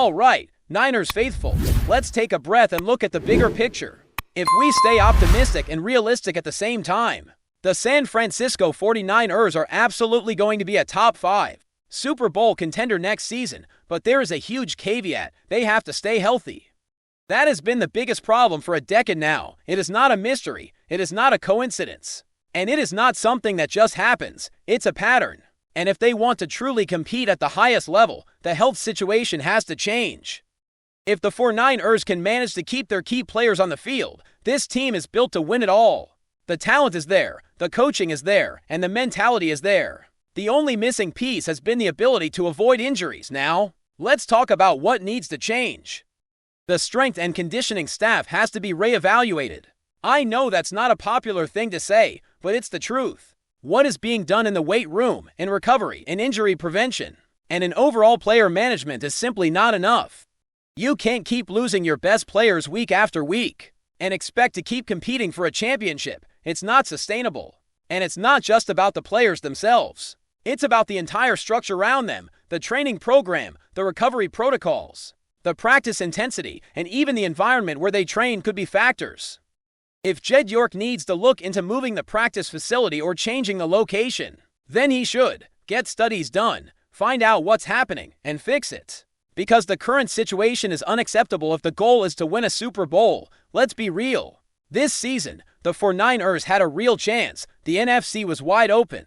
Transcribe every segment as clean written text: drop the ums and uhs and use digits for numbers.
All right, Niners faithful, let's take a breath and look at the bigger picture. If we stay optimistic and realistic at the same time, the San Francisco 49ers are absolutely going to be a top 5 Super Bowl contender next season, but there is a huge caveat: they have to stay healthy. That has been the biggest problem for a decade now. It is not a mystery, it is not a coincidence, and it is not something that just happens, it's a pattern. And if they want to truly compete at the highest level, the health situation has to change. If the 49ers can manage to keep their key players on the field, this team is built to win it all. The talent is there, the coaching is there, and the mentality is there. The only missing piece has been the ability to avoid injuries. Now, let's talk about what needs to change. The strength and conditioning staff has to be reevaluated. I know that's not a popular thing to say, but it's the truth. What is being done in the weight room, in recovery, in injury prevention, and in overall player management is simply not enough. You can't keep losing your best players week after week and expect to keep competing for a championship. It's not sustainable. And it's not just about the players themselves. It's about the entire structure around them, the training program, the recovery protocols. The practice intensity, and even the environment where they train could be factors. If Jed York needs to look into moving the practice facility or changing the location, then he should get studies done, find out what's happening, and fix it. Because the current situation is unacceptable if the goal is to win a Super Bowl. Let's be real. This season, the 49ers had a real chance. The NFC was wide open,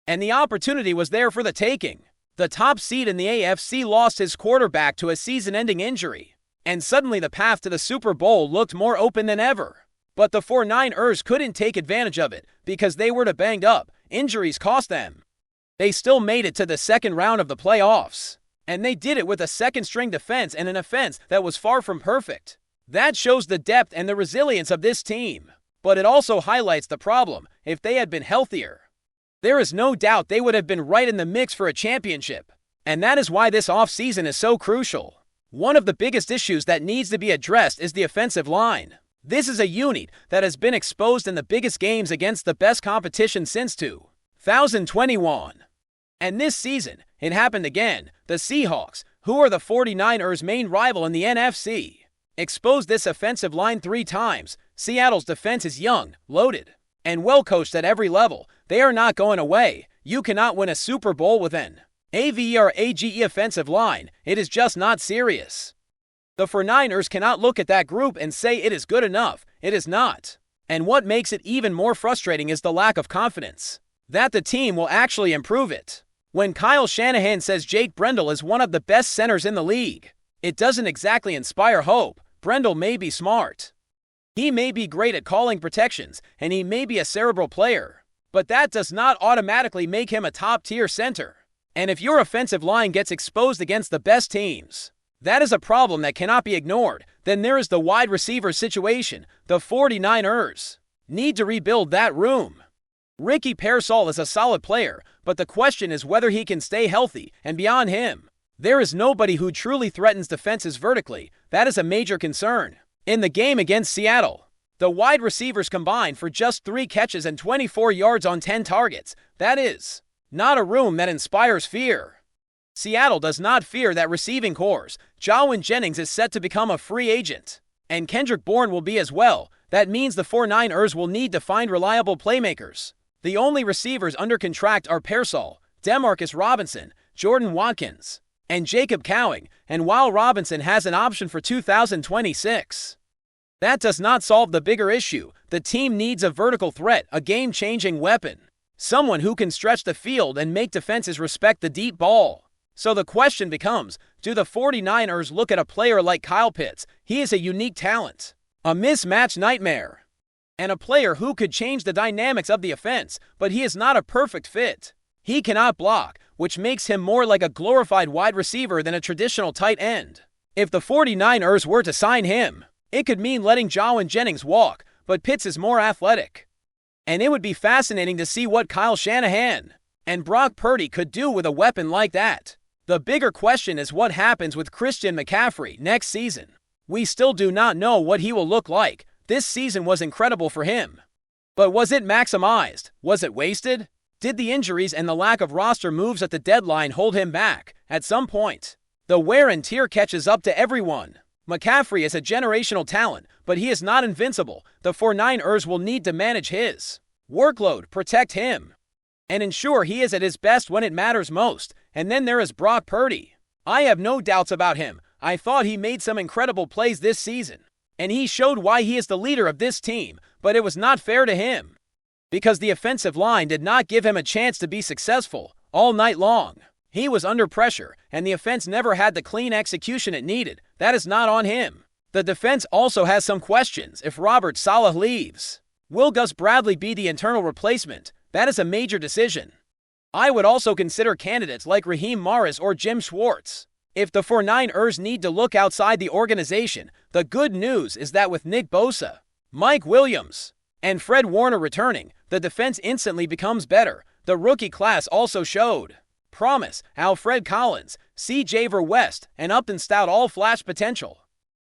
and the opportunity was there for the taking. The top seed in the AFC lost his quarterback to a season-ending injury, and suddenly the path to the Super Bowl looked more open than ever. But the 49ers couldn't take advantage of it because they were too banged up. Injuries cost them. They still made it to the second round of the playoffs, and they did it with a second-string defense and an offense that was far from perfect. That shows the depth and the resilience of this team, but it also highlights the problem. If they had been healthier, there is no doubt they would have been right in the mix for a championship. And that is why this offseason is so crucial. One of the biggest issues that needs to be addressed is the offensive line. This is a unit that has been exposed in the biggest games against the best competition since 2021. And this season, it happened again. The Seahawks, who are the 49ers' main rival in the NFC, exposed this offensive line 3 times. Seattle's defense is young, loaded, and well-coached at every level. They are not going away. You cannot win a Super Bowl with an AVERAGE offensive line. It is just not serious. The 49ers cannot look at that group and say it is good enough. It is not. And what makes it even more frustrating is the lack of confidence that the team will actually improve it. When Kyle Shanahan says Jake Brendel is one of the best centers in the league, it doesn't exactly inspire hope. Brendel may be smart. He may be great at calling protections, and he may be a cerebral player. But that does not automatically make him a top-tier center. And if your offensive line gets exposed against the best teams, that is a problem that cannot be ignored. Then there is the wide receiver situation. The 49ers need to rebuild that room. Ricky Pearsall is a solid player, but the question is whether he can stay healthy, and beyond him, there is nobody who truly threatens defenses vertically. That is a major concern. In the game against Seattle, the wide receivers combined for just 3 catches and 24 yards on 10 targets. That is not a room that inspires fear. Seattle does not fear that receiving corps. Jawin Jennings is set to become a free agent, and Kendrick Bourne will be as well. That means the 49ers will need to find reliable playmakers. The only receivers under contract are Pearsall, Demarcus Robinson, Jordan Watkins, and Jacob Cowing, and while Robinson has an option for 2026, that does not solve the bigger issue. The team needs a vertical threat, a game-changing weapon, someone who can stretch the field and make defenses respect the deep ball. So the question becomes, do the 49ers look at a player like Kyle Pitts? He is a unique talent, a mismatch nightmare, and a player who could change the dynamics of the offense, but he is not a perfect fit. He cannot block, which makes him more like a glorified wide receiver than a traditional tight end. If the 49ers were to sign him, it could mean letting Jawin Jennings walk, but Pitts is more athletic. And it would be fascinating to see what Kyle Shanahan and Brock Purdy could do with a weapon like that. The bigger question is what happens with Christian McCaffrey next season. We still do not know what he will look like. This season was incredible for him. But was it maximized? Was it wasted? Did the injuries and the lack of roster moves at the deadline hold him back? At some point, The wear and tear catches up to everyone. McCaffrey is a generational talent, but he is not invincible. The 49ers will need to manage his workload, protect him, and ensure he is at his best when it matters most. And then there is Brock Purdy. I have no doubts about him. I thought he made some incredible plays this season, and he showed why he is the leader of this team, but it was not fair to him, because the offensive line did not give him a chance to be successful all night long. He was under pressure, and the offense never had the clean execution it needed. That is not on him. The defense also has some questions. If Robert Saleh leaves, will Gus Bradley be the internal replacement? That is a major decision. I would also consider candidates like Raheem Morris or Jim Schwartz. If the 49ers need to look outside the organization, the good news is that with Nick Bosa, Mike Williams, and Fred Warner returning, the defense instantly becomes better. The rookie class also showed promise. Alfred Collins, C.J. West, and Upton Stout all flash potential.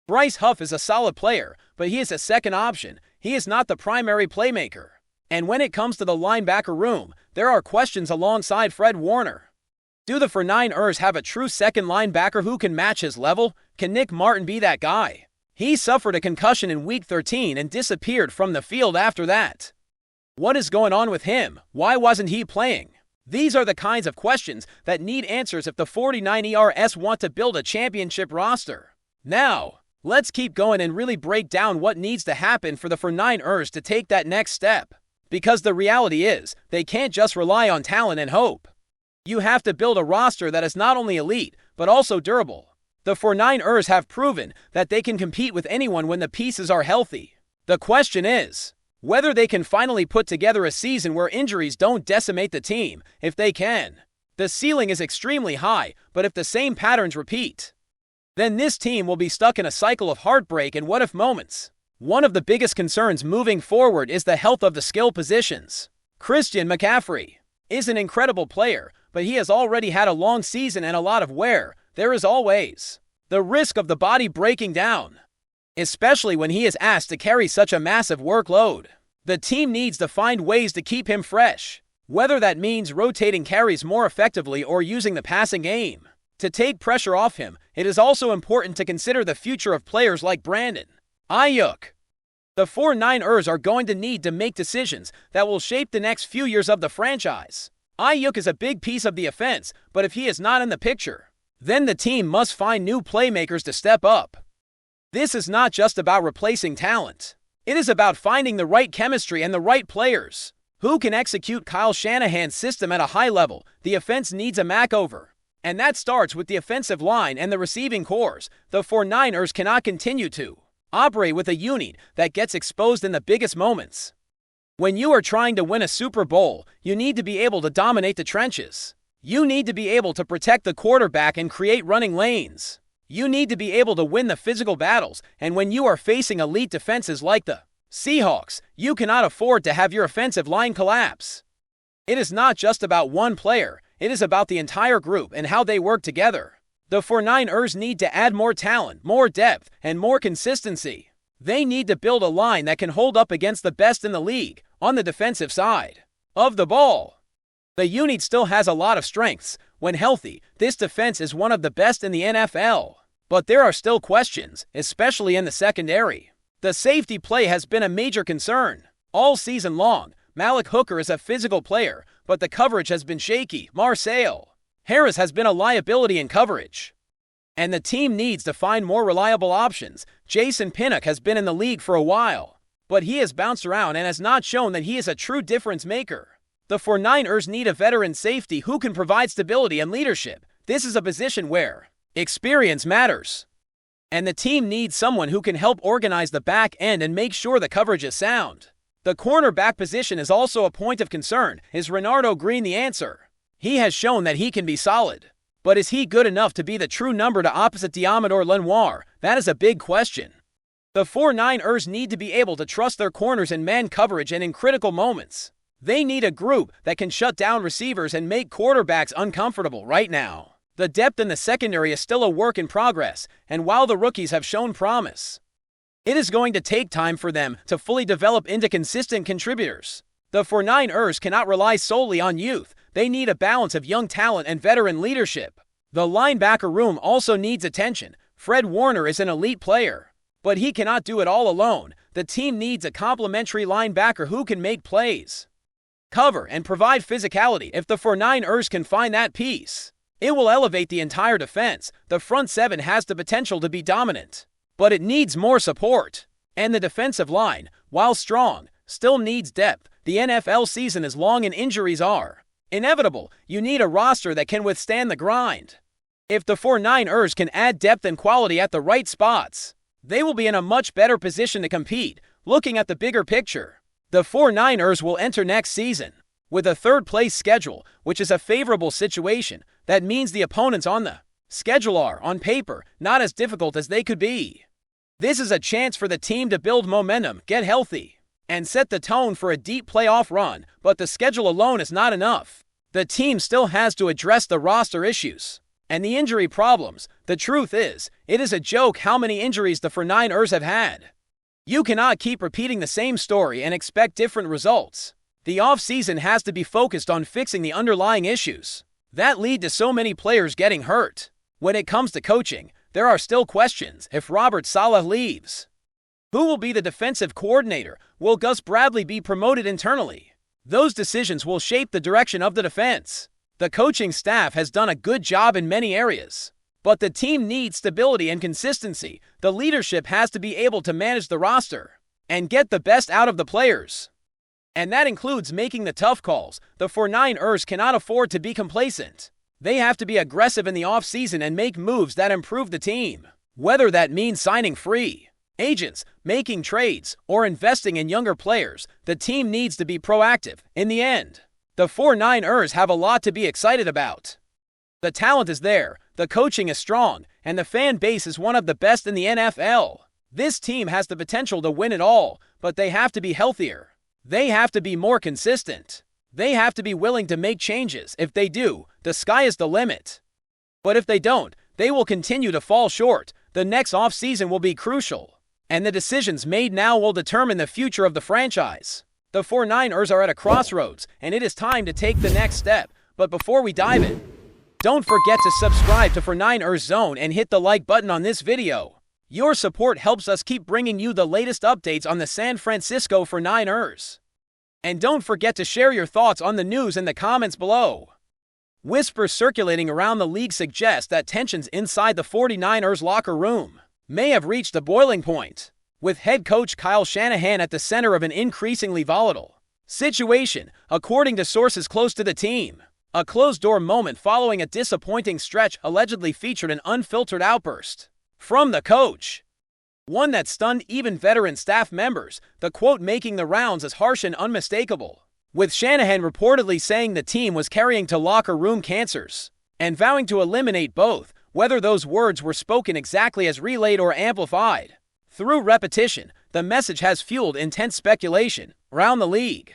Bryce Huff is a solid player, but he is a second option. He is not the primary playmaker. And when it comes to the linebacker room, there are questions alongside Fred Warner. Do the 49ers have a true second linebacker who can match his level? Can Nick Martin be that guy? He suffered a concussion in Week 13 and disappeared from the field after that. What is going on with him? Why wasn't he playing? These are the kinds of questions that need answers if the 49ers want to build a championship roster. Now, let's keep going and really break down what needs to happen for the 49ers to take that next step. Because the reality is, they can't just rely on talent and hope. You have to build a roster that is not only elite, but also durable. The 49ers have proven that they can compete with anyone when the pieces are healthy. The question is whether they can finally put together a season where injuries don't decimate the team. If they can, the ceiling is extremely high, but if the same patterns repeat, then this team will be stuck in a cycle of heartbreak and what-if moments. One of the biggest concerns moving forward is the health of the skill positions. Christian McCaffrey is an incredible player, but he has already had a long season and a lot of wear. There is always the risk of the body breaking down, especially when he is asked to carry such a massive workload. The team needs to find ways to keep him fresh, whether that means rotating carries more effectively or using the passing game to take pressure off him. It is also important to consider the future of players like Brandon Ayuk. The 49ers are going to need to make decisions that will shape the next few years of the franchise. Ayuk is a big piece of the offense, but if he is not in the picture, then the team must find new playmakers to step up. This is not just about replacing talent. It is about finding the right chemistry and the right players who can execute Kyle Shanahan's system at a high level. The offense needs a makeover, and that starts with the offensive line and the receiving cores. The 49ers cannot continue to operate with a unit that gets exposed in the biggest moments. When you are trying to win a Super Bowl, you need to be able to dominate the trenches. You need to be able to protect the quarterback and create running lanes. You need to be able to win the physical battles, and when you are facing elite defenses like the Seahawks, you cannot afford to have your offensive line collapse. It is not just about one player, it is about the entire group and how they work together. The 49ers need to add more talent, more depth, and more consistency. They need to build a line that can hold up against the best in the league on the defensive side of the ball. The unit still has a lot of strengths. When healthy, this defense is one of the best in the NFL. But there are still questions, especially in the secondary. The safety play has been a major concern all season long. Malik Hooker is a physical player, but the coverage has been shaky. Marcel Harris has been a liability in coverage, and the team needs to find more reliable options. Jason Pinnock has been in the league for a while, but he has bounced around and has not shown that he is a true difference maker. The 49ers need a veteran safety who can provide stability and leadership. This is a position where experience matters, and the team needs someone who can help organize the back end and make sure the coverage is sound. The cornerback position is also a point of concern. Is Renardo Green the answer? He has shown that he can be solid, but is he good enough to be the true number to opposite Diamador Lenoir? That is a big question. The 49ers need to be able to trust their corners in man coverage and in critical moments. They need a group that can shut down receivers and make quarterbacks uncomfortable. Right now, the depth in the secondary is still a work in progress, and while the rookies have shown promise, it is going to take time for them to fully develop into consistent contributors. The 49ers cannot rely solely on youth. They need a balance of young talent and veteran leadership. The linebacker room also needs attention. Fred Warner is an elite player, but he cannot do it all alone. The team needs a complementary linebacker who can make plays, cover, and provide physicality. If the 49ers can find that piece, it will elevate the entire defense. The front seven has the potential to be dominant, but it needs more support. And the defensive line, while strong, still needs depth. The NFL season is long and injuries are inevitable. You need a roster that can withstand the grind. If the 49ers can add depth and quality at the right spots, they will be in a much better position to compete. Looking at the bigger picture, the 49ers will enter next season with a third-place schedule, which is a favorable situation. That means the opponents on the schedule are, on paper, not as difficult as they could be. This is a chance for the team to build momentum, get healthy, and set the tone for a deep playoff run, but the schedule alone is not enough. The team still has to address the roster issues and the injury problems. The truth is, it is a joke how many injuries the 49ers have had. You cannot keep repeating the same story and expect different results. The offseason has to be focused on fixing the underlying issues that lead to so many players getting hurt. When it comes to coaching, there are still questions. If Robert Saleh leaves, who will be the defensive coordinator? Will Gus Bradley be promoted internally? Those decisions will shape the direction of the defense. The coaching staff has done a good job in many areas, but the team needs stability and consistency. The leadership has to be able to manage the roster and get the best out of the players. And that includes making the tough calls. The 49ers cannot afford to be complacent. They have to be aggressive in the offseason and make moves that improve the team. Whether that means signing free agents, making trades, or investing in younger players, the team needs to be proactive. In the end, the 49ers have a lot to be excited about. The talent is there, the coaching is strong, and the fan base is one of the best in the NFL. This team has the potential to win it all, but they have to be healthier. They have to be more consistent. They have to be willing to make changes. If they do, the sky is the limit. But if they don't, they will continue to fall short. The next offseason will be crucial, and the decisions made now will determine the future of the franchise. The 49ers are at a crossroads, and it is time to take the next step. But before we dive in, don't forget to subscribe to 49ers Zone and hit the like button on this video. Your support helps us keep bringing you the latest updates on the San Francisco 49ers. And don't forget to share your thoughts on the news in the comments below. Whispers circulating around the league suggest that tensions inside the 49ers locker room may have reached a boiling point, with head coach Kyle Shanahan at the center of an increasingly volatile situation, according to sources close to the team. A closed-door moment following a disappointing stretch allegedly featured an unfiltered outburst from the coach, one that stunned even veteran staff members. The quote making the rounds as harsh and unmistakable, with Shanahan reportedly saying the team was carrying to locker room cancers and vowing to eliminate both. Whether those words were spoken exactly as relayed or amplified through repetition, the message has fueled intense speculation around the league.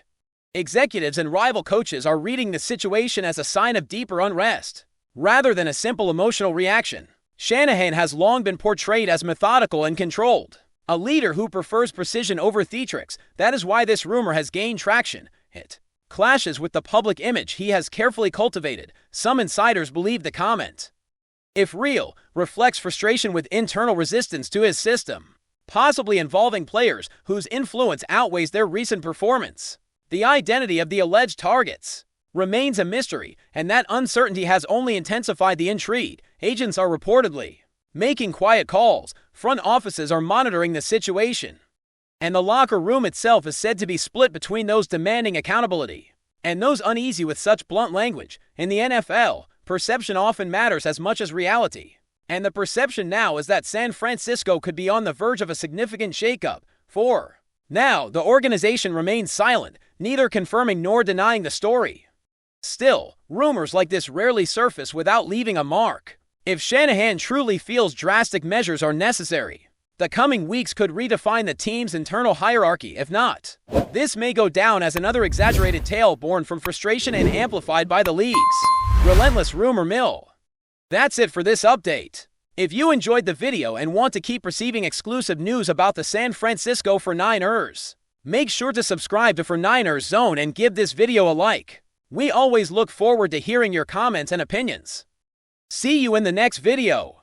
Executives and rival coaches are reading the situation as a sign of deeper unrest, rather than a simple emotional reaction. Shanahan has long been portrayed as methodical and controlled, a leader who prefers precision over theatrics. That is why this rumor has gained traction. It clashes with the public image he has carefully cultivated. Some insiders believe the comment, if real, reflects frustration with internal resistance to his system, possibly involving players whose influence outweighs their recent performance. The identity of the alleged targets remains a mystery, and that uncertainty has only intensified the intrigue. Agents are reportedly making quiet calls. Front offices are monitoring the situation, and the locker room itself is said to be split between those demanding accountability and those uneasy with such blunt language. In the NFL, perception often matters as much as reality, and the perception now is that San Francisco could be on the verge of a significant shakeup. For now, the organization remains silent, neither confirming nor denying the story. Still, rumors like this rarely surface without leaving a mark. If Shanahan truly feels drastic measures are necessary, the coming weeks could redefine the team's internal hierarchy. If not, this may go down as another exaggerated tale born from frustration and amplified by the league's relentless rumor mill. That's it for this update. If you enjoyed the video and want to keep receiving exclusive news about the San Francisco 49ers, make sure to subscribe to 49ers Zone and give this video a like. We always look forward to hearing your comments and opinions. See you in the next video.